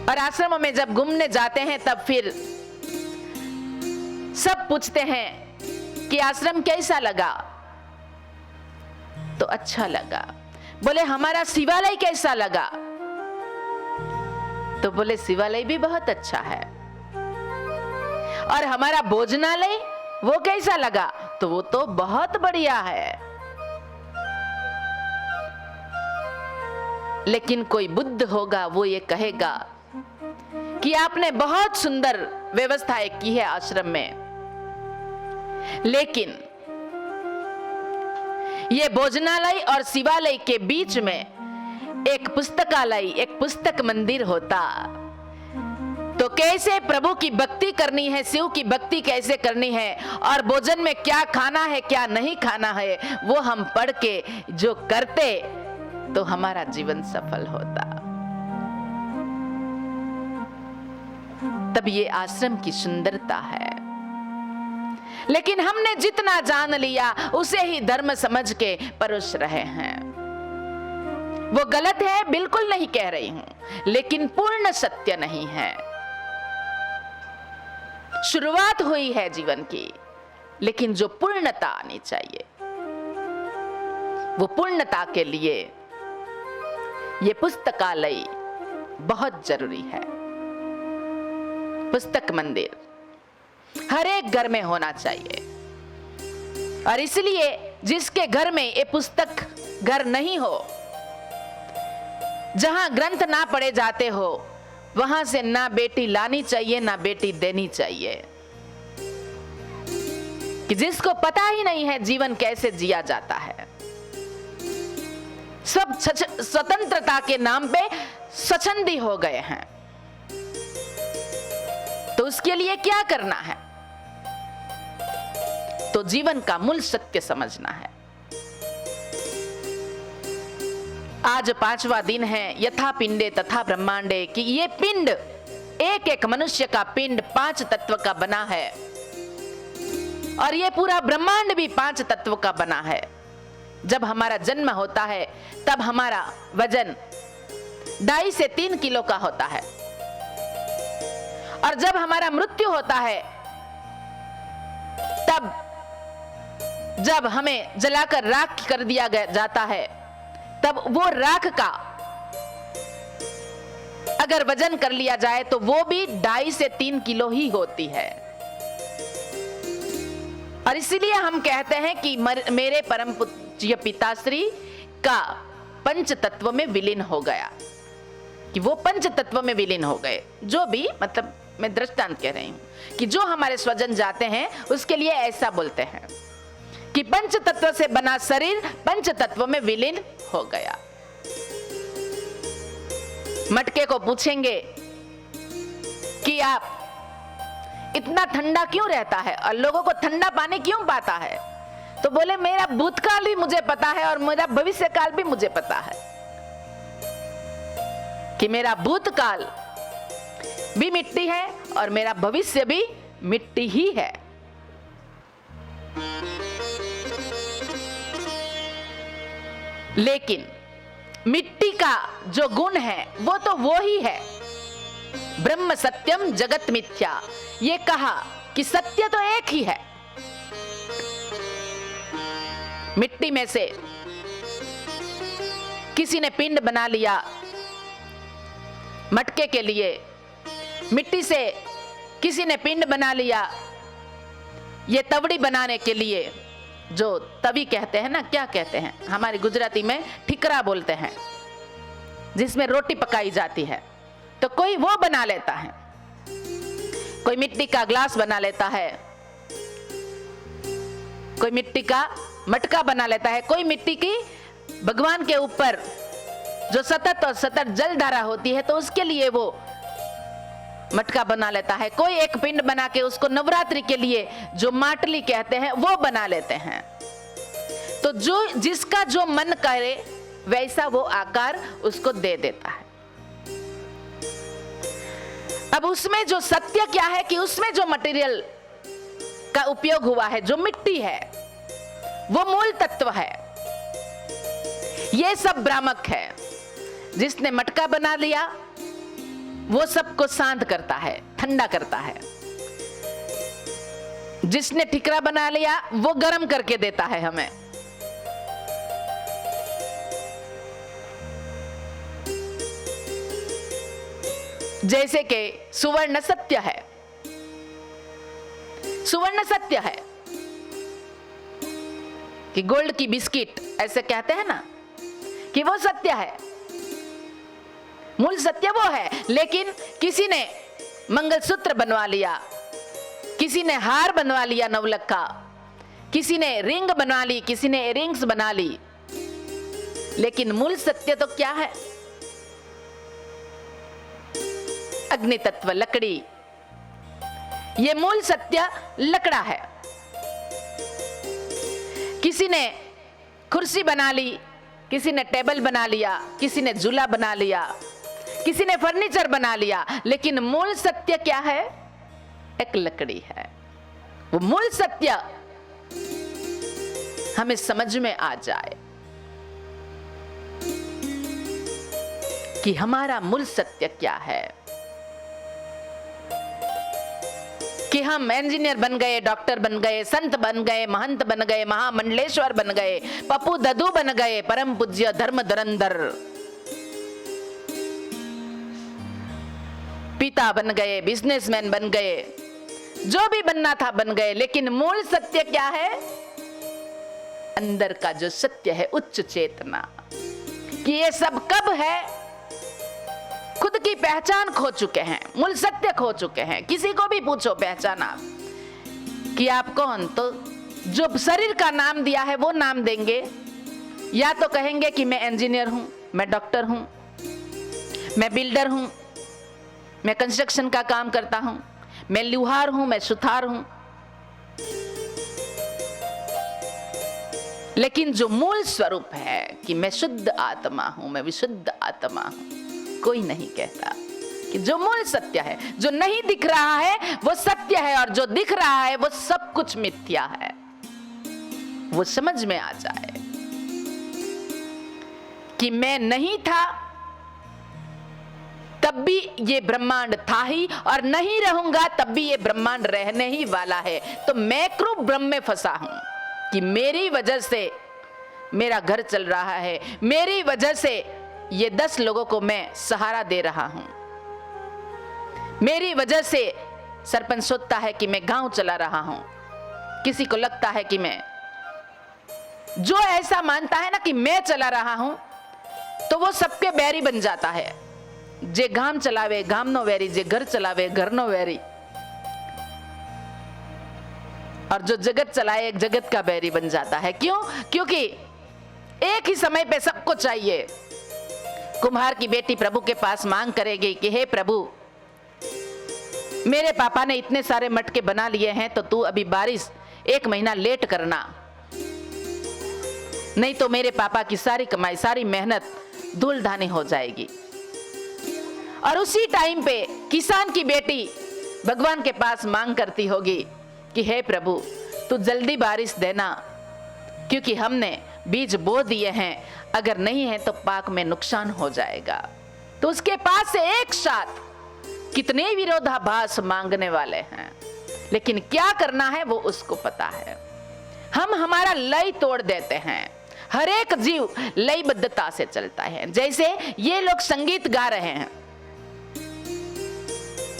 Speaker 3: और आश्रमों में जब घूमने जाते हैं तब फिर सब पूछते हैं कि आश्रम कैसा लगा, तो अच्छा लगा। बोले हमारा शिवालय कैसा लगा, तो बोले शिवालय भी बहुत अच्छा है। और हमारा भोजनालय वो कैसा लगा, तो वो तो बहुत बढ़िया है। लेकिन कोई बुद्ध होगा वो ये कहेगा कि आपने बहुत सुंदर व्यवस्थाएं की है आश्रम में, लेकिन ये भोजनालय और शिवालय के बीच में एक पुस्तकालय, एक पुस्तक मंदिर होता, तो कैसे प्रभु की भक्ति करनी है, शिव की भक्ति कैसे करनी है और भोजन में क्या खाना है क्या नहीं खाना है, वो हम पढ़ के जो करते तो हमारा जीवन सफल होता। तब ये आश्रम की सुंदरता है। लेकिन हमने जितना जान लिया उसे ही धर्म समझ के परोस रहे हैं। वो गलत है, बिल्कुल नहीं कह रही हूं, लेकिन पूर्ण सत्य नहीं है। शुरुआत हुई है जीवन की, लेकिन जो पूर्णता आनी चाहिए, वो पूर्णता के लिए ये पुस्तकालय बहुत जरूरी है। पुस्तक मंदिर हर एक घर में होना चाहिए। और इसलिए जिसके घर में ये पुस्तक घर नहीं हो, जहां ग्रंथ ना पढ़े जाते हो, वहां से ना बेटी लानी चाहिए ना बेटी देनी चाहिए। कि जिसको पता ही नहीं है जीवन कैसे जिया जाता है, सब स्वतंत्रता के नाम पे स्वच्छंदी हो गए हैं, तो उसके लिए क्या करना है? तो जीवन का मूल सत्य समझना है। आज 5वां दिन है यथा पिंडे तथा ब्रह्मांडे, कि ये पिंड, एक एक मनुष्य का पिंड 5 तत्व का बना है और ये पूरा ब्रह्मांड भी 5 तत्व का बना है। जब हमारा जन्म होता है तब हमारा वजन 2.5 से 3 किलो का होता है, और जब हमारा मृत्यु होता है तब जब हमें जलाकर राख कर दिया जाता है, तब वो राख का अगर वजन कर लिया जाए तो वो भी 2.5 से 3 किलो ही होती है। और इसलिए हम कहते हैं कि मेरे परम पूज्य पिताश्री का पंच तत्व में विलीन हो गया, कि वो पंच तत्व में विलीन हो गए। जो भी, मतलब मैं दृष्टांत कह रही हूं कि जो हमारे स्वजन जाते हैं उसके लिए ऐसा बोलते हैं कि पंच तत्व से बना शरीर पंच तत्व में विलीन हो गया। मटके को पूछेंगे कि आप इतना ठंडा क्यों रहता है और लोगों को ठंडा पानी क्यों पाता है? तो बोले मेरा भूतकाल भी मुझे पता है और मेरा भविष्यकाल भी मुझे पता है कि मेरा भूतकाल भी मिट्टी है और मेरा भविष्य भी मिट्टी ही है। लेकिन मिट्टी का जो गुण है वो तो वो ही है, ब्रह्म सत्यम जगत मिथ्या। ये कहा कि सत्य तो एक ही है। मिट्टी में से किसी ने पिंड बना लिया मटके के लिए, मिट्टी से किसी ने पिंड बना लिया ये तवड़ी बनाने के लिए, जो तवी कहते हैं ना, क्या कहते हैं हमारी गुजराती में ठिकरा बोलते हैं, जिसमें रोटी पकाई जाती है। तो कोई वो बना लेता है, कोई मिट्टी का ग्लास बना लेता है, कोई मिट्टी का मटका बना लेता है, कोई मिट्टी की भगवान के ऊपर जो सतत और सतत जल धारा होती है तो उसके लिए वो मटका बना लेता है, कोई एक पिंड बना के उसको नवरात्रि के लिए जो माटली कहते हैं वो बना लेते हैं। तो जो जिसका जो मन करे वैसा वो आकार उसको दे देता है। अब उसमें जो सत्य क्या है कि उसमें जो मटेरियल का उपयोग हुआ है, जो मिट्टी है, वो मूल तत्व है। ये सब भ्रामक है। जिसने मटका बना लिया वो सबको शांत करता है, ठंडा करता है। जिसने ठिकरा बना लिया वो गर्म करके देता है हमें। जैसे कि सुवर्ण सत्य है, सुवर्ण सत्य है कि गोल्ड की बिस्किट ऐसे कहते हैं ना कि वो सत्य है, मूल सत्य वो है। लेकिन किसी ने मंगलसूत्र बनवा लिया, किसी ने हार बनवा लिया नवलखा, किसी ने रिंग बनवा ली, किसी ने इयररिंग्स बना ली, लेकिन मूल सत्य तो क्या है? अग्नि तत्व लकड़ी, ये मूल सत्य लकड़ा है। किसी ने कुर्सी बना ली, किसी ने टेबल बना लिया, किसी ने झूला बना लिया, किसी ने फर्नीचर बना लिया, लेकिन मूल सत्य क्या है? एक लकड़ी है। वो मूल सत्य हमें समझ में आ जाए कि हमारा मूल सत्य क्या है, कि हम इंजीनियर बन गए, डॉक्टर बन गए, संत बन गए, महंत बन गए, महामंडलेश्वर बन गए, पप्पू ददू बन गए, परम पूज्य धर्म धुरंधर पिता बन गए, बिजनेसमैन बन गए, जो भी बनना था बन गए, लेकिन मूल सत्य क्या है? अंदर का जो सत्य है, उच्च चेतना, कि ये सब कब है? खुद की पहचान खो चुके हैं, मूल सत्य खो चुके हैं। किसी को भी पूछो पहचाना कि आप कौन, तो जो शरीर का नाम दिया है वो नाम देंगे, या तो कहेंगे कि मैं इंजीनियर हूं, मैं डॉक्टर हूं, मैं बिल्डर हूं, मैं कंस्ट्रक्शन का काम करता हूं, मैं लुहार हूं, मैं सुथार हूं। लेकिन जो मूल स्वरूप है कि मैं शुद्ध आत्मा हूं, मैं विशुद्ध आत्मा हूं, कोई नहीं कहता। कि जो मूल सत्य है, जो नहीं दिख रहा है वो सत्य है, और जो दिख रहा है वो सब कुछ मिथ्या है, वो समझ में आ जाए कि मैं नहीं था तब भी ये ब्रह्मांड था ही, और नहीं रहूंगा तब भी ये ब्रह्मांड रहने ही वाला है। तो मैं क्रूप ब्रह्म में फंसा हूं कि मेरी वजह से मेरा घर चल रहा है, मेरी वजह से ये 10 लोगों को मैं सहारा दे रहा हूं, मेरी वजह से सरपंच सोचता है कि मैं गांव चला रहा हूं, किसी को लगता है कि मैं, जो ऐसा मानता है ना कि मैं चला रहा हूं, तो वो सबके बैरी बन जाता है। जे गांव चलावे गांव नो वेरी, जे घर चलावे घर नो वेरी, और जो जगत चलाए एक जगत का बैरी बन जाता है। क्यों? क्योंकि एक ही समय पे सबको चाहिए। कुम्हार की बेटी प्रभु के पास मांग करेगी कि हे प्रभु, मेरे पापा ने इतने सारे मटके बना लिए हैं तो तू अभी बारिश 1 महीना लेट करना, नहीं तो मेरे पापा की सारी कमाई सारी मेहनत धूल धानी हो जाएगी। और उसी टाइम पे किसान की बेटी भगवान के पास मांग करती होगी कि हे प्रभु तू जल्दी बारिश देना, क्योंकि हमने बीज बो दिए हैं, अगर नहीं है तो पाक में नुकसान हो जाएगा। तो उसके पास से एक साथ कितने विरोधाभास मांगने वाले हैं, लेकिन क्या करना है वो उसको पता है। हम हमारा लय तोड़ देते हैं। हर एक जीव लयबद्धता से चलता है। जैसे ये लोग संगीत गा रहे हैं,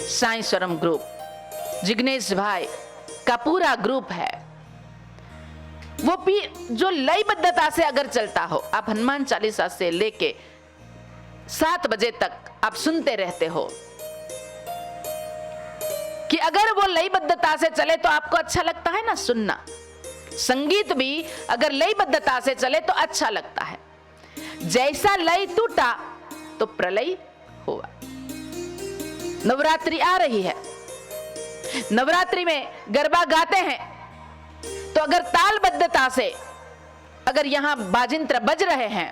Speaker 3: साईं स्वरम ग्रुप, जिग्नेश भाई का पूरा ग्रुप है, वो भी जो लयबद्धता से अगर चलता हो, आप हनुमान चालीसा से लेके 7 बजे तक आप सुनते रहते हो कि अगर वो लयबद्धता से चले तो आपको अच्छा लगता है ना सुनना। संगीत भी अगर लयबद्धता से चले तो अच्छा लगता है। जैसा लय टूटा तो प्रलय हुआ। नवरात्रि आ रही है, नवरात्रि में गरबा गाते हैं तो अगर तालबद्धता से अगर यहां बाजिंत्र बज रहे हैं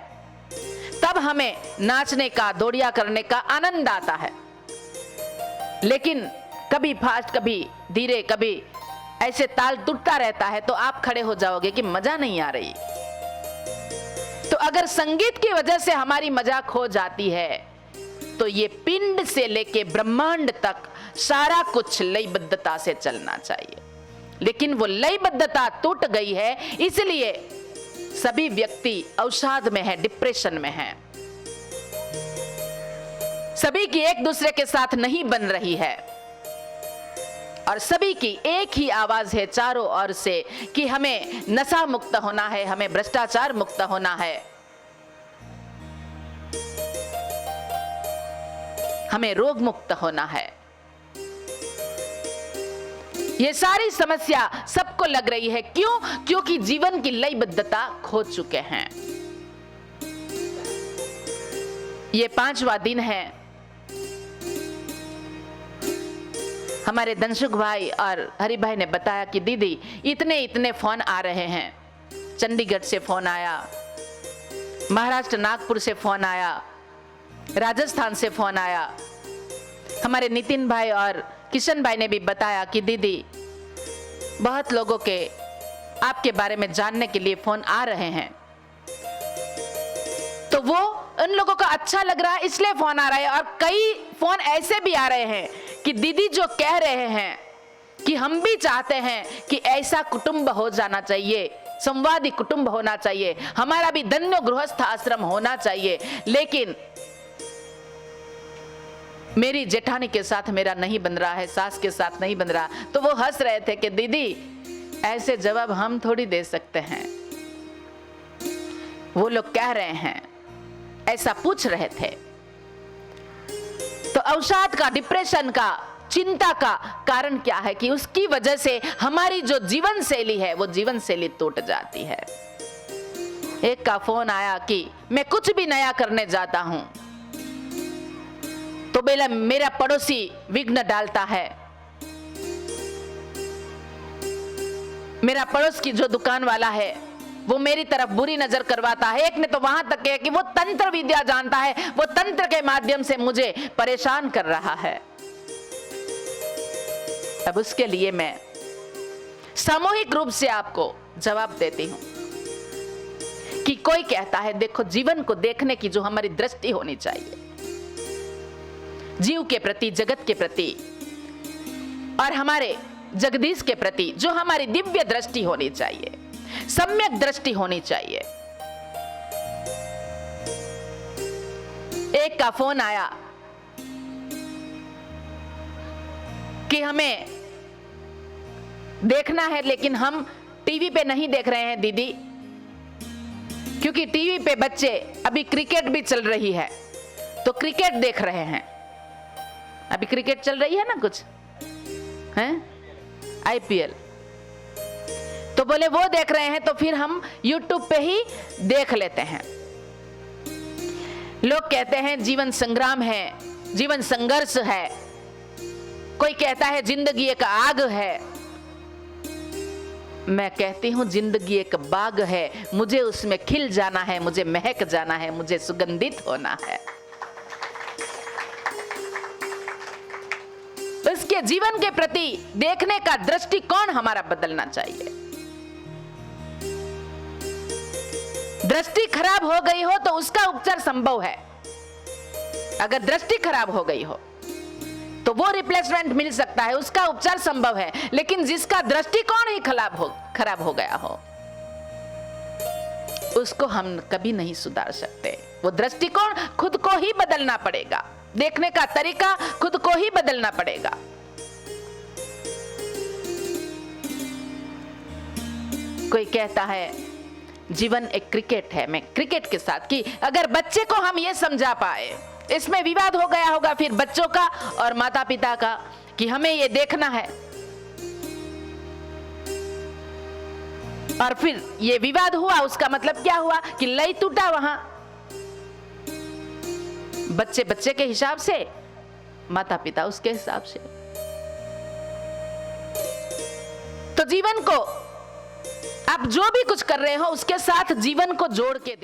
Speaker 3: तब हमें नाचने का दौड़िया करने का आनंद आता है। लेकिन कभी फास्ट कभी धीरे कभी ऐसे ताल टूटता रहता है तो आप खड़े हो जाओगे कि मजा नहीं आ रही। तो अगर संगीत की वजह से हमारी मजा खो जाती है तो ये पिंड से लेके ब्रह्मांड तक सारा कुछ लयबद्धता से चलना चाहिए। लेकिन वो लयबद्धता टूट गई है, इसलिए सभी व्यक्ति अवसाद में है, डिप्रेशन में है। सभी की एक दूसरे के साथ नहीं बन रही है और सभी की एक ही आवाज है चारों ओर से कि हमें नशा मुक्त होना है, हमें भ्रष्टाचार मुक्त होना है, हमें रोग मुक्त होना है। ये सारी समस्या सबको लग रही है। क्यों? क्योंकि जीवन की लयबद्धता खो चुके हैं। ये 5वां दिन है। हमारे धनसुख भाई और हरि भाई ने बताया कि दीदी इतने फोन आ रहे हैं। चंडीगढ़ से फोन आया, महाराष्ट्र नागपुर से फोन आया, राजस्थान से फोन आया। हमारे नितिन भाई और किशन भाई ने भी बताया कि दीदी बहुत लोगों के आपके बारे में जानने के लिए फोन आ रहे हैं। तो वो उन लोगों को अच्छा लग रहा है इसलिए फोन आ रहा है। और कई फोन ऐसे भी आ रहे हैं कि दीदी जो कह रहे हैं कि हम भी चाहते हैं कि ऐसा कुटुंब हो जाना चाहिए, संवादी कुटुंब होना चाहिए, हमारा भी धन्य गृहस्थ आश्रम होना चाहिए, लेकिन मेरी जेठानी के साथ मेरा नहीं बन रहा है, सास के साथ नहीं बन रहा। तो वो हंस रहे थे कि दीदी ऐसे जवाब हम थोड़ी दे सकते हैं, वो लोग कह रहे हैं, ऐसा पूछ रहे थे। तो अवसाद का, डिप्रेशन का, चिंता का कारण क्या है कि उसकी वजह से हमारी जो जीवन शैली है वो जीवन शैली टूट जाती है। एक का फोन आया कि मैं कुछ भी नया करने जाता हूं तो मेरा पड़ोसी विघ्न डालता है, मेरा पड़ोस की जो दुकान वाला है वो मेरी तरफ बुरी नजर करवाता है। एक ने तो वहां तक किया कि वो तंत्र विद्या जानता है, वो तंत्र के माध्यम से मुझे परेशान कर रहा है। अब उसके लिए मैं सामूहिक रूप से आपको जवाब देती हूं कि कोई कहता है देखो जीवन को देखने की जो हमारी दृष्टि होनी चाहिए, जीव के प्रति, जगत के प्रति और हमारे जगदीश के प्रति जो हमारी दिव्य दृष्टि होनी चाहिए, सम्यक दृष्टि होनी चाहिए। एक का फोन आया कि हमें देखना है लेकिन हम टीवी पे नहीं देख रहे हैं दीदी, क्योंकि टीवी पे बच्चे अभी क्रिकेट भी चल रही है तो क्रिकेट देख रहे हैं। अभी क्रिकेट चल रही है ना, कुछ है IPL, तो बोले वो देख रहे हैं तो फिर हम YouTube पे ही देख लेते हैं। लोग कहते हैं जीवन संग्राम है, जीवन संघर्ष है, कोई कहता है जिंदगी एक आग है, मैं कहती हूं जिंदगी एक बाग है, मुझे उसमें खिल जाना है, मुझे महक जाना है, मुझे सुगंधित होना है। इसके जीवन के प्रति देखने का दृष्टिकोण हमारा बदलना चाहिए। दृष्टि खराब हो गई हो तो उसका उपचार संभव है। अगर दृष्टि खराब हो गई हो तो वो रिप्लेसमेंट मिल सकता है, उसका उपचार संभव है। लेकिन जिसका दृष्टिकोण ही खराब हो गया हो, उसको हम कभी नहीं सुधार सकते। वो दृष्टिकोण खुद को ही बदलना पड़ेगा, देखने का तरीका खुद को ही बदलना पड़ेगा। कोई कहता है जीवन एक क्रिकेट है, मैं क्रिकेट के साथ कि अगर बच्चे को हम ये समझा पाए, इसमें विवाद हो गया होगा फिर बच्चों का और माता पिता का कि हमें ये देखना है, और फिर ये विवाद हुआ, उसका मतलब क्या हुआ कि लय टूटा वहां। बच्चे बच्चे के हिसाब से, माता पिता उसके हिसाब से। तो जीवन को आप जो भी कुछ कर रहे हो उसके साथ जीवन को जोड़ के